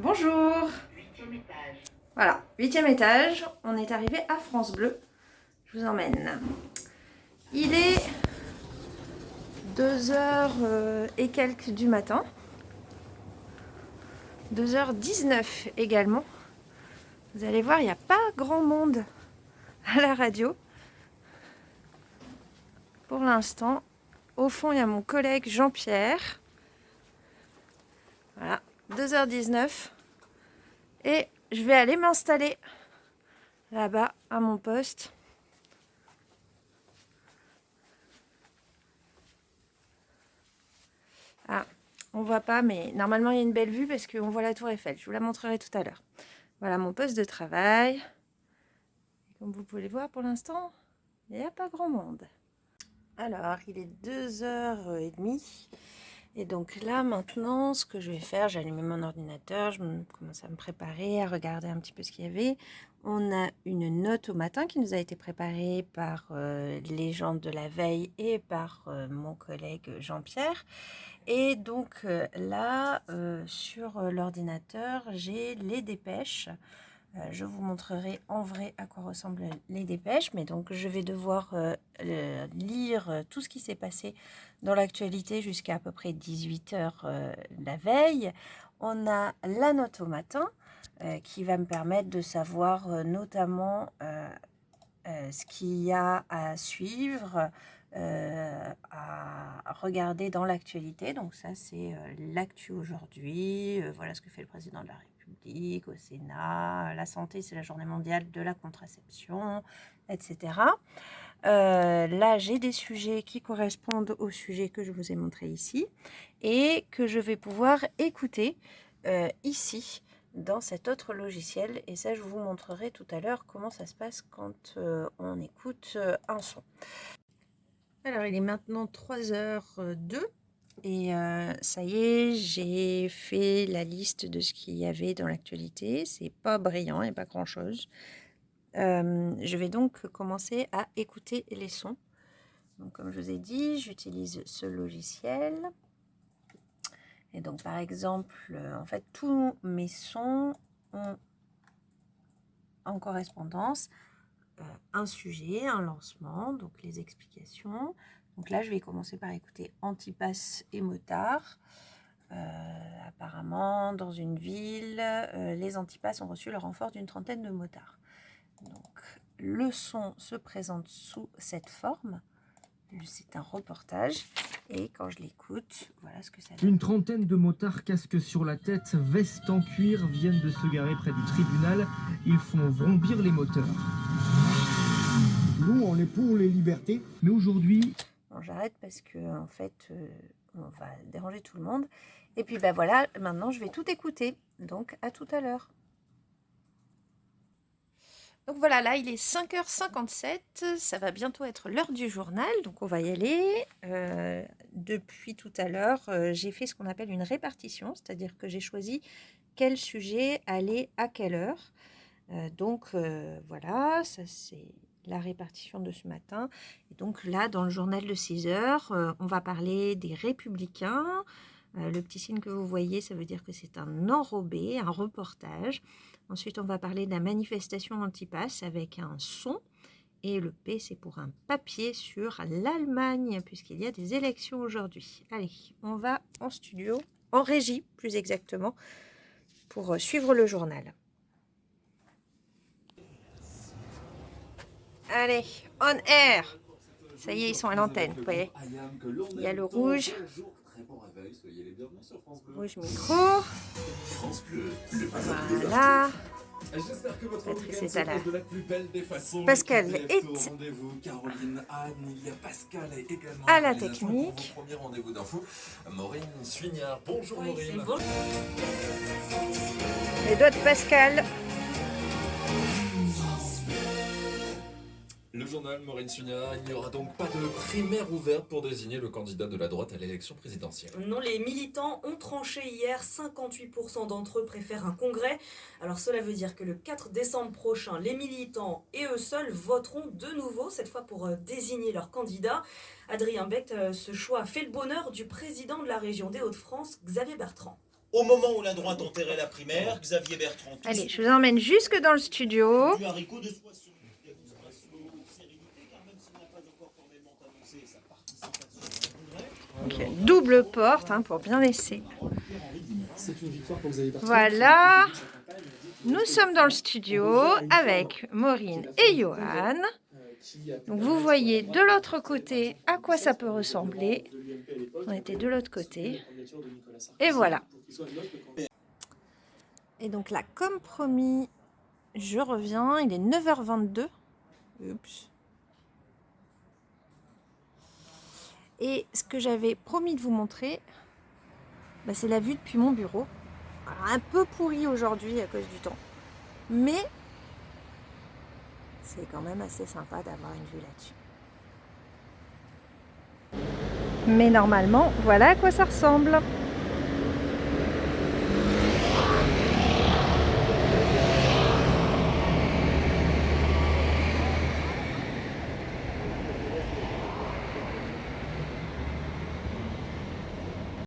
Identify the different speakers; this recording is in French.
Speaker 1: Bonjour. Voilà, 8e étage, on est arrivé à France Bleu. Je vous emmène. Il est 2h et quelques du matin. 2h19 également. Vous allez voir, il n'y a pas grand monde à la radio. Pour l'instant, au fond, il y a mon collègue Jean-Pierre. Voilà, 2h19. Et je vais aller m'installer là-bas à mon poste. Ah, on voit pas, mais normalement il y a une belle vue parce qu'on voit la tour Eiffel. Je vous la montrerai tout à l'heure. Voilà mon poste de travail. Et comme vous pouvez le voir pour l'instant, il n'y a pas grand monde. Alors, il est 2h30. Et donc là, maintenant, ce que je vais faire, j'ai allumé mon ordinateur, je commence à me préparer, à regarder un petit peu ce qu'il y avait. On a une note au matin qui nous a été préparée par les gens de la veille et par mon collègue Jean-Pierre. Et donc là, sur l'ordinateur, j'ai les dépêches. Je vous montrerai en vrai à quoi ressemblent les dépêches, mais donc je vais devoir lire tout ce qui s'est passé dans l'actualité jusqu'à à peu près 18h la veille. On a la note au matin qui va me permettre de savoir notamment ce qu'il y a à suivre, à regarder dans l'actualité. Donc ça, c'est l'actu aujourd'hui. Voilà ce que fait le président de la République au Sénat. La santé, c'est la journée mondiale de la contraception, etc. Là, j'ai des sujets qui correspondent au sujet que je vous ai montré ici et que je vais pouvoir écouter ici dans cet autre logiciel, et ça je vous montrerai tout à l'heure comment ça se passe quand on écoute un son. Alors il est maintenant 3h02 et ça y est, j'ai fait la liste de ce qu'il y avait dans l'actualité. C'est pas brillant, il n'y a pas grand chose. Je vais donc commencer à écouter les sons. Donc comme je vous ai dit, j'utilise ce logiciel. Et donc, par exemple, en fait, tous mes sons ont en correspondance un sujet, un lancement, donc les explications. Donc là, je vais commencer par écouter Antipasse et Motard. Apparemment, dans une ville, les Antipasses ont reçu le renfort d'une trentaine de motards. Donc, le son se présente sous cette forme. C'est un reportage. Et quand je l'écoute, voilà ce que ça donne.
Speaker 2: Une trentaine de motards, casque sur la tête, veste en cuir, viennent de se garer près du tribunal. Ils font vrombir les moteurs.
Speaker 3: Nous, on est pour les libertés.
Speaker 2: Mais aujourd'hui...
Speaker 1: Bon, j'arrête parce que, en fait, on va déranger tout le monde. Et puis, ben voilà, maintenant, je vais tout écouter. Donc, à tout à l'heure. Donc voilà, là, il est 5h57. Ça va bientôt être l'heure du journal. Donc, on va y aller. Depuis tout à l'heure, j'ai fait ce qu'on appelle une répartition. C'est-à-dire que j'ai choisi quel sujet allait à quelle heure. Donc, voilà, ça c'est la répartition de ce matin. Et donc là, dans le journal de 6h, on va parler des Républicains. Le petit signe que vous voyez, ça veut dire que c'est un enrobé, un reportage. Ensuite, on va parler de la manifestation anti-pass avec un son. Et le P, c'est pour un papier sur l'Allemagne, puisqu'il y a des élections aujourd'hui. Allez, on va en studio, en régie plus exactement, pour suivre le journal. Allez, on air. Ça y est, ils sont à l'antenne, vous voyez. Il y a le rouge. Rouge micro. Voilà.
Speaker 4: J'espère que votre
Speaker 1: Patrice
Speaker 4: week-end
Speaker 1: est à
Speaker 4: se passe de la plus belle des façons.
Speaker 1: Pascal
Speaker 4: est
Speaker 1: est
Speaker 4: au rendez-vous. Caroline, Anne, il y a Pascal et également
Speaker 1: à la
Speaker 4: réalisation.
Speaker 1: technique.
Speaker 4: Pour vos premiers rendez-vous d'info, Maureen Suignard. Bonjour Maureen.
Speaker 1: Les doigts de Pascal.
Speaker 4: Le journal Maureen Suignard, il n'y aura donc pas de primaire ouverte pour désigner le candidat de la droite à l'élection présidentielle.
Speaker 5: Non, les militants ont tranché hier. 58% d'entre eux préfèrent un congrès. Alors cela veut dire que le 4 décembre prochain, les militants et eux seuls voteront de nouveau, cette fois pour désigner leur candidat. Adrien Becht, ce choix fait le bonheur du président de la région des Hauts-de-France, Xavier Bertrand.
Speaker 3: Au moment où la droite enterrait la primaire, Xavier Bertrand...
Speaker 1: Allez, je vous emmène jusque dans le studio.
Speaker 3: Du haricot de Soissons. Démonstration de sérénité, car même s'il n'a pas encore formellement annoncé sa participation au congrès...
Speaker 1: Donc, double porte hein, pour bien laisser.
Speaker 6: C'est une victoire pour Xavier Bertrand.
Speaker 1: Voilà. Nous sommes dans le studio avec Maureen et Johan. Donc vous voyez de l'autre côté à quoi ça peut ressembler. On était de l'autre côté. Et voilà. Et donc là, comme promis, je reviens. Il est 9h22. Oups. Et ce que j'avais promis de vous montrer, bah, c'est la vue depuis mon bureau. Alors, un peu pourri aujourd'hui à cause du temps. Mais c'est quand même assez sympa d'avoir une vue là-dessus. Mais normalement, voilà à quoi ça ressemble.